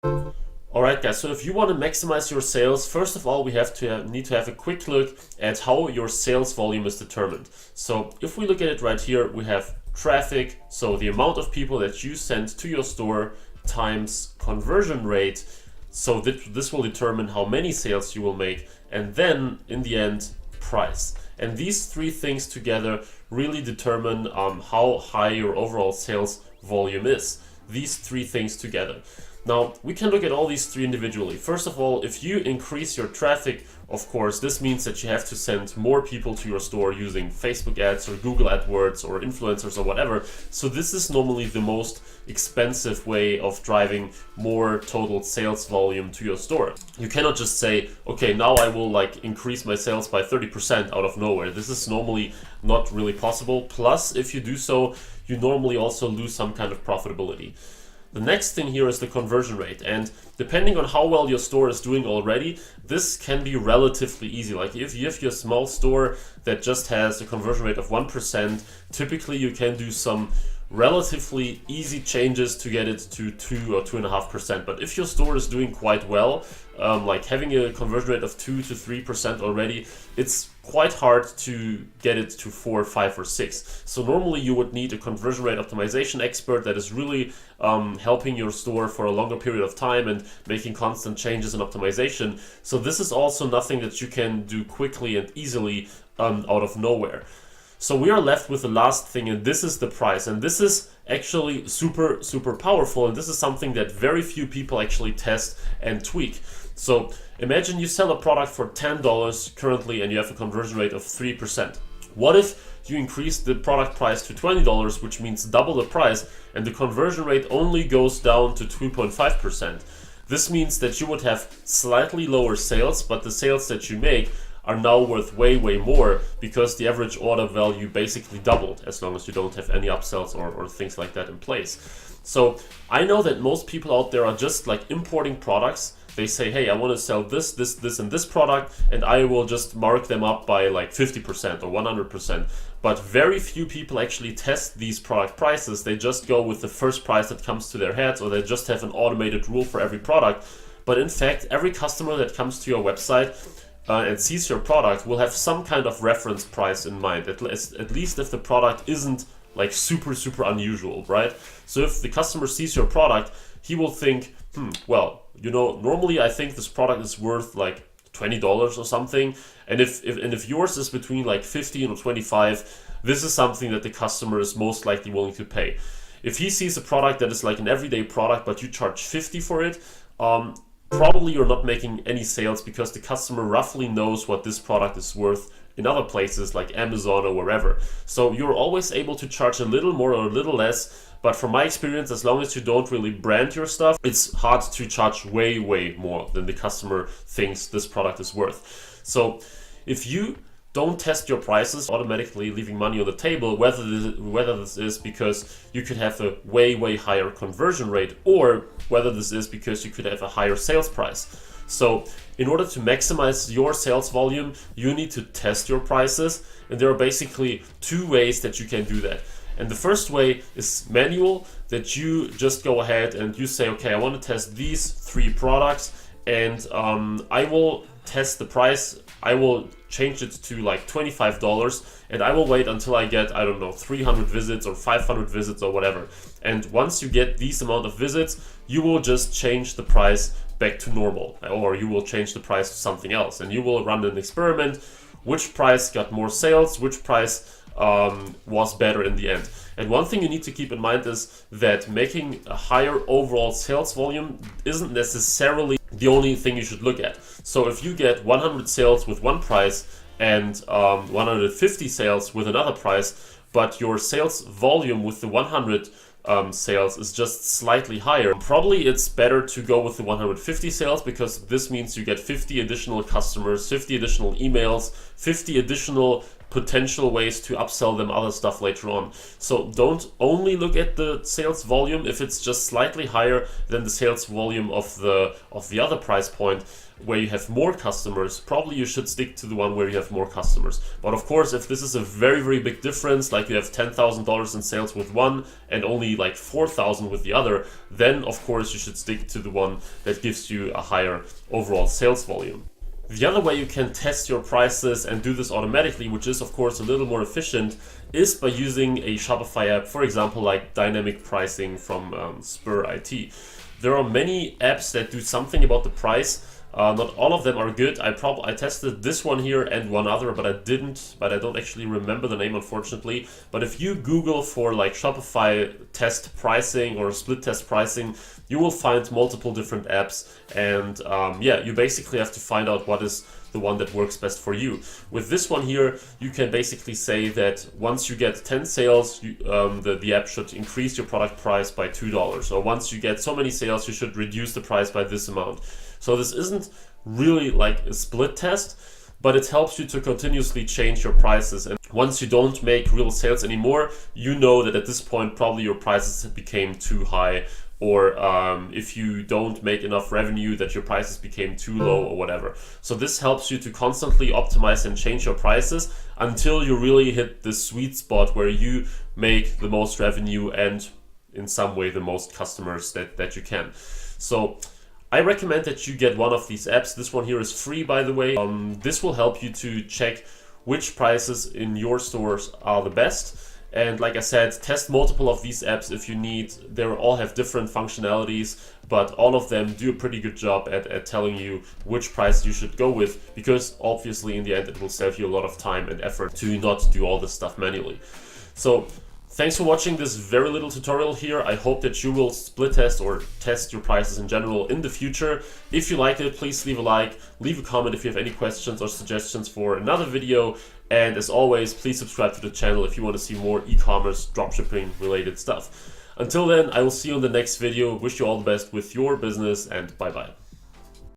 Alright guys, so if you want to maximize your sales, first of all we need to have a quick look at how your sales volume is determined. So if we look at it right here, we have traffic, so the amount of people that you send to your store times conversion rate. So this will determine how many sales you will make, and then in the end, price. And these three things together really determine how high your overall sales volume is. These three things together. Now, we can look at all these three individually. First of all, if you increase your traffic, of course, this means that you have to send more people to your store using Facebook ads or Google AdWords or influencers or whatever. So this is normally the most expensive way of driving more total sales volume to your store. You cannot just say, okay, now I will increase my sales by 30% out of nowhere. This is normally not really possible. Plus, if you do so, you normally also lose some kind of profitability. The next thing here is the conversion rate, and depending on how well your store is doing already, this can be relatively easy. Like if you have your small store that just has a conversion rate of 1%, typically you can do some relatively easy changes to get it to 2 or 2.5%. But if your store is doing quite well, like having a conversion rate of 2 to 3% already, it's quite hard to get it to 4, 5, or 6. So normally you would need a conversion rate optimization expert that is really helping your store for a longer period of time and making constant changes in optimization. So this is also nothing that you can do quickly and easily out of nowhere. So we are left with the last thing, and this is the price. And this is actually super, super powerful. And this is something that very few people actually test and tweak. So imagine you sell a product for $10 currently and you have a conversion rate of 3%. What if you increase the product price to $20, which means double the price, and the conversion rate only goes down to 2.5%? This means that you would have slightly lower sales, but the sales that you make are now worth way, way more because the average order value basically doubled, as long as you don't have any upsells or things like that in place. So I know that most people out there are just importing products. They say, hey, I want to sell this, and this product, and I will just mark them up by 50% or 100%. But very few people actually test these product prices. They just go with the first price that comes to their heads, or they just have an automated rule for every product. But in fact, every customer that comes to your website and sees your product will have some kind of reference price in mind, at least if the product isn't super, super unusual, right? So if the customer sees your product, he will think, well, normally I think this product is worth $20 or something, and if yours is between 15 or 25, this is something that the customer is most likely willing to pay. If he sees a product that is an everyday product but you charge 50 for it, probably you're not making any sales because the customer roughly knows what this product is worth in other places like Amazon or wherever. So you're always able to charge a little more or a little less, but from my experience, as long as you don't really brand your stuff, it's hard to charge way, way more than the customer thinks this product is worth. So if you don't test your prices, automatically leaving money on the table, whether this is because you could have a way, way higher conversion rate, or whether this is because you could have a higher sales price. So in order to maximize your sales volume, you need to test your prices, and there are basically two ways that you can do that. And the first way is manual, that you just go ahead and you say, okay, I want to test these 3 products, and I will test the price. I will change it to $25, and I will wait until I get, 300 visits or 500 visits or whatever. And once you get these amount of visits, you will just change the price back to normal, or you will change the price to something else, and you will run an experiment. Which price got more sales? Which price was better in the end? And one thing you need to keep in mind is that making a higher overall sales volume isn't necessarily the only thing you should look at. So if you get 100 sales with one price and 150 sales with another price, but your sales volume with the 100 sales is just slightly higher, probably it's better to go with the 150 sales, because this means you get 50 additional customers, 50 additional emails, 50 additional potential ways to upsell them other stuff later on. So don't only look at the sales volume. If it's just slightly higher than the sales volume of the other price point where you have more customers, probably you should stick to the one where you have more customers. But of course, if this is a very, very big difference, like you have $10,000 in sales with one and only like 4,000 with the other, then of course you should stick to the one that gives you a higher overall sales volume. The other way you can test your prices and do this automatically, which is of course a little more efficient, is by using a Shopify app, for example, like dynamic pricing from Spur IT. There are many apps that do something about the price. Not all of them are good. I tested this one here and one other, but I don't actually remember the name, unfortunately. But if you Google for like Shopify test pricing or split test pricing, you will find multiple different apps, and yeah, you basically have to find out what is the one that works best for you. With this one here, you can basically say that once you get 10 sales, the app should increase your product price by $2. Or once you get so many sales, you should reduce the price by this amount. So this isn't really like a split test, but it helps you to continuously change your prices. And once you don't make real sales anymore, you know that at this point probably your prices became too high, or if you don't make enough revenue, that your prices became too low or whatever. So this helps you to constantly optimize and change your prices until you really hit the sweet spot where you make the most revenue and in some way the most customers that you can. So I recommend that you get one of these apps. This one here is free, by the way. This will help you to check which prices in your stores are the best. And like I said, test multiple of these apps if you need. They all have different functionalities, but all of them do a pretty good job at telling you which price you should go with, because obviously in the end it will save you a lot of time and effort to not do all this stuff manually. So thanks for watching this very little tutorial here. I hope that you will split test or test your prices in general in the future. If you liked it, please leave a like, leave a comment if you have any questions or suggestions for another video. And as always, please subscribe to the channel if you want to see more e-commerce dropshipping related stuff. Until then, I will see you in the next video. Wish you all the best with your business, and bye bye.